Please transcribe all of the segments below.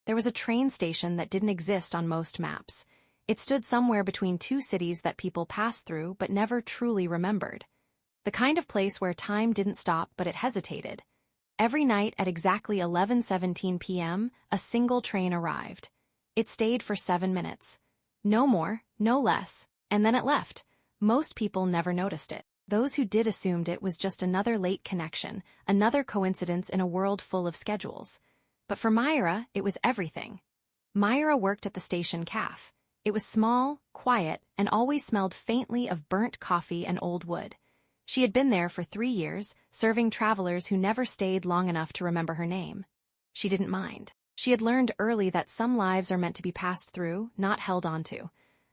There was a train station that didn't exist on most maps. It stood somewhere between two cities that people passed through but never truly remembered. The kind of place where time didn't stop but it hesitated. Every night at exactly 11:17 p.m., a single train arrived. It stayed for 7 minutes. No more, no less, and then it left. Most people never noticed it. Those who did assumed it was just another late connection, another coincidence in a world full of schedules. But for Myra, it was everything. Myra worked at the station cafe. It was small, quiet, and always smelled faintly of burnt coffee and old wood. She had been there for 3 years, serving travelers who never stayed long enough to remember her name. She didn't mind. She had learned early that some lives are meant to be passed through, not held onto.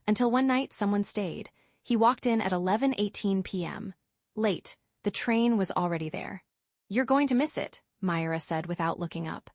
Until one night someone stayed. He walked in at 11:18 p.m. Late. The train was already there. "You're going to miss it," Myra said without looking up.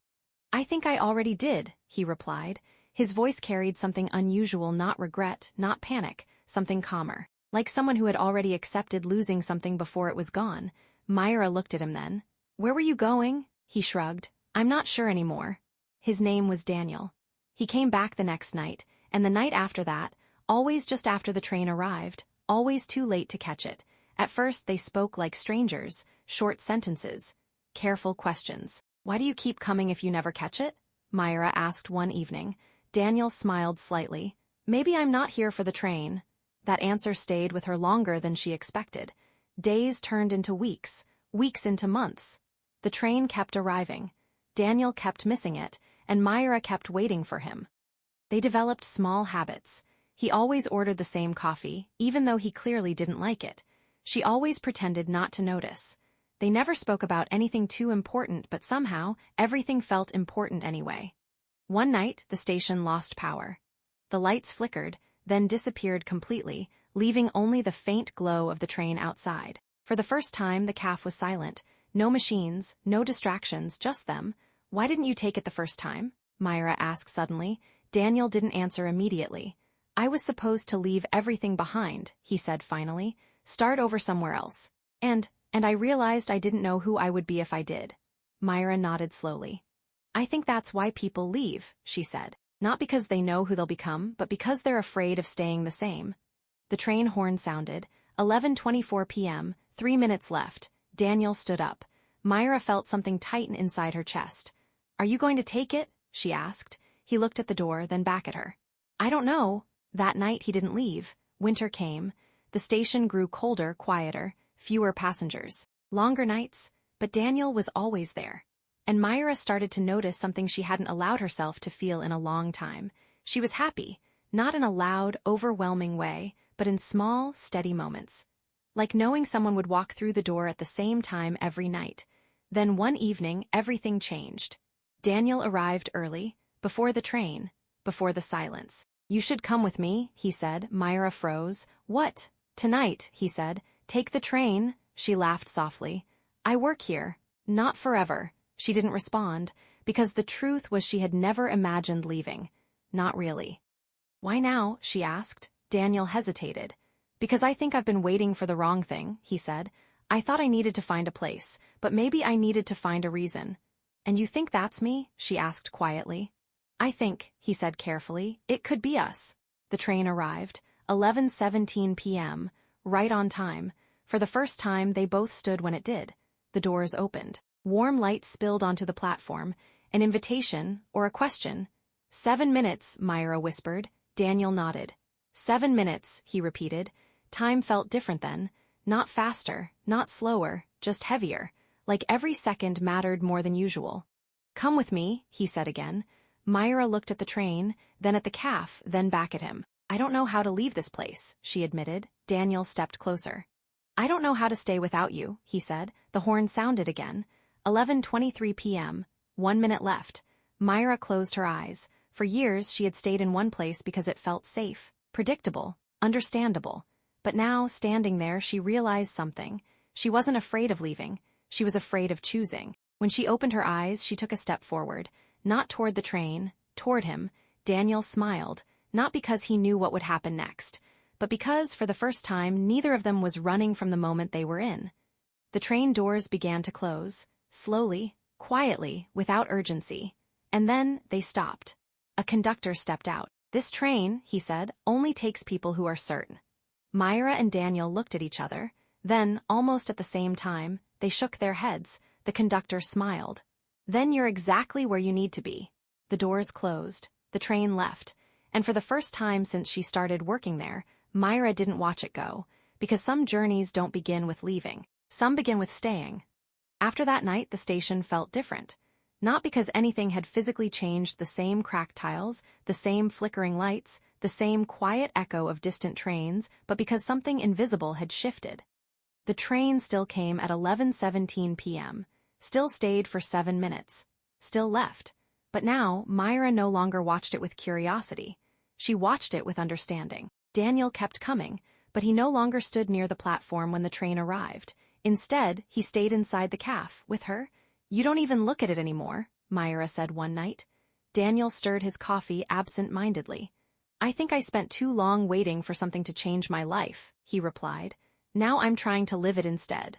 "I think I already did," he replied. His voice carried something unusual, not regret, not panic, something calmer. Like someone who had already accepted losing something before it was gone. Myra looked at him then. "Where were you going?" He shrugged. "I'm not sure anymore." His name was Daniel. He came back the next night, and the night after that, always just after the train arrived, always too late to catch it. At first they spoke like strangers, short sentences, careful questions. "Why do you keep coming if you never catch it?" Myra asked one evening. Daniel smiled slightly. "Maybe I'm not here for the train." That answer stayed with her longer than she expected. Days turned into weeks, weeks into months. The train kept arriving. Daniel kept missing it, and Myra kept waiting for him. They developed small habits. He always ordered the same coffee, even though he clearly didn't like it. She always pretended not to notice. They never spoke about anything too important, but somehow, everything felt important anyway. One night, the station lost power. The lights flickered, then disappeared completely, leaving only the faint glow of the train outside. For the first time, the cafe was silent. No machines, no distractions, just them. "Why didn't you take it the first time?" Myra asked suddenly. Daniel didn't answer immediately. "I was supposed to leave everything behind," he said finally. "Start over somewhere else. And I realized I didn't know who I would be if I did." Myra nodded slowly. "I think that's why people leave," she said. "Not because they know who they'll become, but because they're afraid of staying the same." The train horn sounded. 11:24 p.m., 3 minutes left. Daniel stood up. Myra felt something tighten inside her chest. "Are you going to take it?" she asked. He looked at the door, then back at her. "I don't know." That night he didn't leave. Winter came. The station grew colder, quieter, fewer passengers. Longer nights, but Daniel was always there. And Myra started to notice something she hadn't allowed herself to feel in a long time. She was happy, not in a loud, overwhelming way, but in small, steady moments. Like knowing someone would walk through the door at the same time every night. Then one evening, everything changed. Daniel arrived early, before the train, before the silence. "You should come with me," he said. Myra froze. "What?" "Tonight," he said. "Take the train." She laughed softly. "I work here. Not forever." She didn't respond, because the truth was she had never imagined leaving. Not really. "Why now?" she asked. Daniel hesitated. "Because I think I've been waiting for the wrong thing," he said. "I thought I needed to find a place, but maybe I needed to find a reason." "And you think that's me?" she asked quietly. "I think," he said carefully, "it could be us." The train arrived. 11:17 p.m., right on time. For the first time, they both stood when it did. The doors opened. Warm light spilled onto the platform. An invitation, or a question. "7 minutes," Myra whispered. Daniel nodded. 7 minutes, he repeated. Time felt different then. Not faster, not slower, just heavier. Like every second mattered more than usual. "Come with me," he said again. Myra looked at the train, then at the cafe, then back at him. "I don't know how to leave this place," she admitted. Daniel stepped closer. "I don't know how to stay without you," he said. The horn sounded again. 11:23 p.m., 1 minute left. Myra closed her eyes. For years she had stayed in one place because it felt safe, predictable, understandable. But now, standing there, she realized something. She wasn't afraid of leaving. She was afraid of choosing. When she opened her eyes, she took a step forward. Not toward the train, toward him. Daniel smiled, not because he knew what would happen next, but because, for the first time, neither of them was running from the moment they were in. The train doors began to close, slowly, quietly, without urgency. And then they stopped. A conductor stepped out. "This train," he said, "only takes people who are certain." Myra and Daniel looked at each other. Then, almost at the same time, they shook their heads. The conductor smiled. "Then you're exactly where you need to be." The doors closed. The train left. And for the first time since she started working there, Myra didn't watch it go, because some journeys don't begin with leaving. Some begin with staying. After that night, the station felt different. Not because anything had physically changed, the same cracked tiles, the same flickering lights, the same quiet echo of distant trains, but because something invisible had shifted. The train still came at 11:17 p.m., still stayed for 7 minutes, still left. But now, Myra no longer watched it with curiosity. She watched it with understanding. Daniel kept coming, but he no longer stood near the platform when the train arrived. Instead, he stayed inside the caf, with her. "You don't even look at it anymore," Myra said one night. Daniel stirred his coffee absent-mindedly. "I think I spent too long waiting for something to change my life," he replied. "Now I'm trying to live it instead."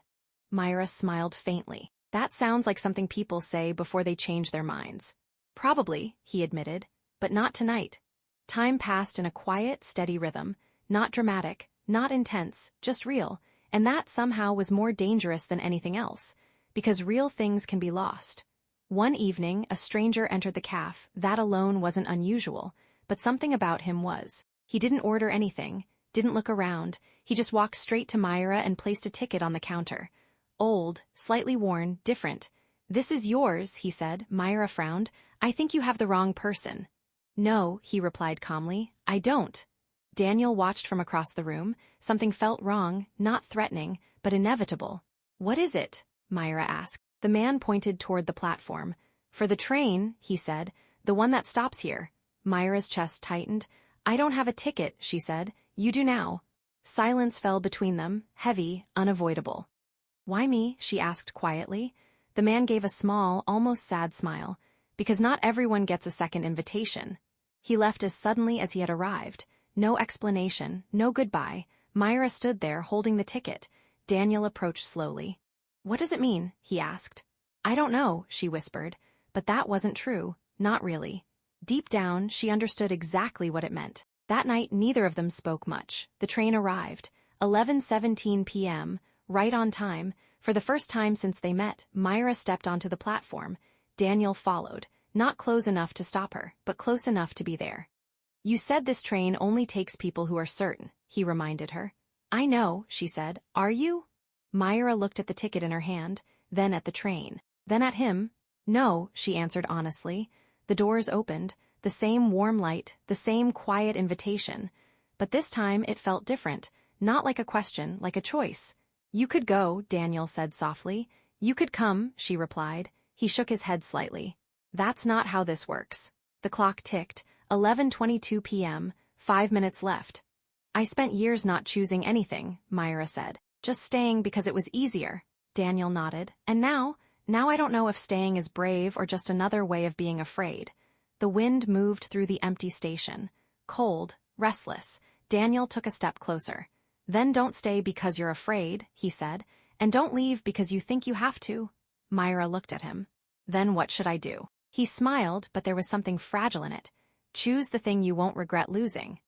Myra smiled faintly. "That sounds like something people say before they change their minds." "Probably," he admitted, "but not tonight." Time passed in a quiet, steady rhythm, not dramatic, not intense, just real, and that somehow was more dangerous than anything else, because real things can be lost. One evening, a stranger entered the caf. That alone wasn't unusual, but something about him was. He didn't order anything, didn't look around. He just walked straight to Myra and placed a ticket on the counter. Old, slightly worn, different. "This is yours," he said. Myra frowned. "I think you have the wrong person." "No," he replied calmly, "I don't." Daniel watched from across the room. Something felt wrong, not threatening, but inevitable. "What is it?" Myra asked. The man pointed toward the platform. "For the train," he said, "the one that stops here." Myra's chest tightened. "I don't have a ticket," she said. "You do now." Silence fell between them, heavy, unavoidable. "Why me?" she asked quietly. The man gave a small, almost sad smile. "Because not everyone gets a second invitation." He left as suddenly as he had arrived. No explanation, no goodbye. Myra stood there, holding the ticket. Daniel approached slowly. "What does it mean?" he asked. "I don't know," she whispered. But that wasn't true, not really. Deep down, she understood exactly what it meant. That night, neither of them spoke much. The train arrived. 11:17 p.m., right on time. For the first time since they met, Myra stepped onto the platform. Daniel followed, not close enough to stop her, but close enough to be there. "You said this train only takes people who are certain," he reminded her. "I know," she said. "Are you?" Myra looked at the ticket in her hand, then at the train, then at him. "No," she answered honestly. The doors opened, the same warm light, the same quiet invitation. But this time it felt different, not like a question, like a choice. "You could go," Daniel said softly. "You could come," she replied. He shook his head slightly. "That's not how this works." The clock ticked. 11:22 p.m., 5 minutes left. "I spent years not choosing anything," Myra said. "Just staying because it was easier." Daniel nodded. "And now I don't know if staying is brave or just another way of being afraid." The wind moved through the empty station. Cold, restless. Daniel took a step closer. "Then don't stay because you're afraid," he said. "And don't leave because you think you have to." Myra looked at him. "Then what should I do?" He smiled, but there was something fragile in it. "Choose the thing you won't regret losing."